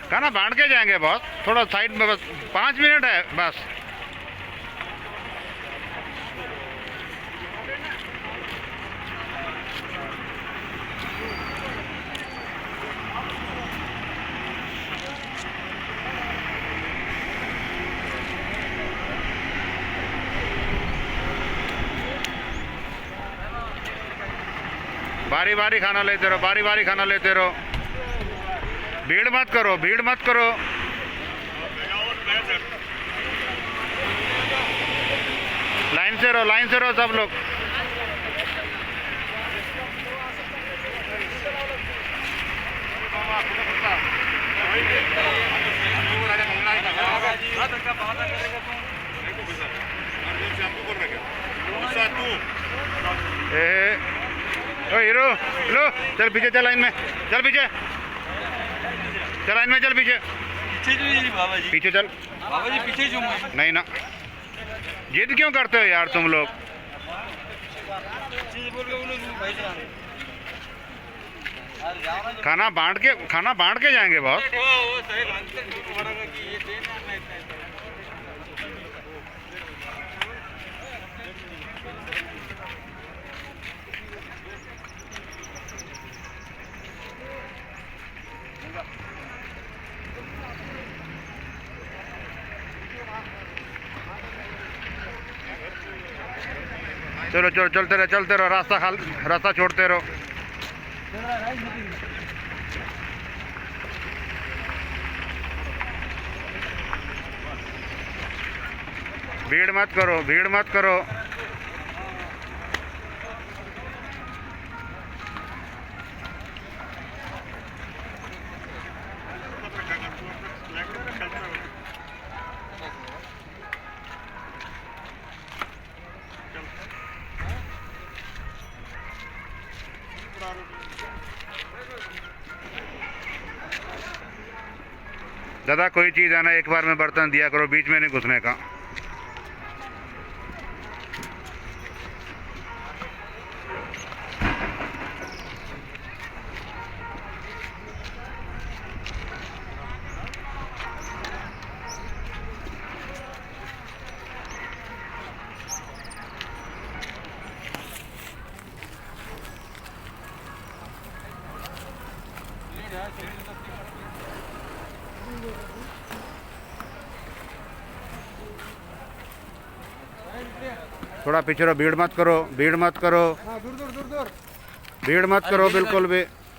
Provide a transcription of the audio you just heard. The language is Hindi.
खाना बांट के जाएंगे बॉस, थोड़ा साइड में, बस 5 मिनट है बस। बारी बारी खाना लेते रहो, बारी बारी खाना लेते रहो, भीड़ मत करो, भीड़ मत करो। लाइन से रहो, लाइन से रहो सब लोग। ओ हीरो, लो चल पीछे, चल लाइन में, चल पीछे, चल लाइन में, चल पीछे, पीछे बाबा जी, पीछे चल बाबा जी, पीछे जो नहीं ना, जिद क्यों करते हो यार तुम लोग? खाना बांट के जाएंगे बॉस। चलो चलो, चलते रहो, रास्ता छोड़ते रहो। भीड़ मत करो, भीड़ मत करो। दादा कोई चीज़ आना, एक बार में बर्तन दिया करो, बीच में नहीं घुसने का। थोड़ा पीछे रहो, भीड़ मत करो, भीड़ मत करो, भीड़ मत करो बिल्कुल भी।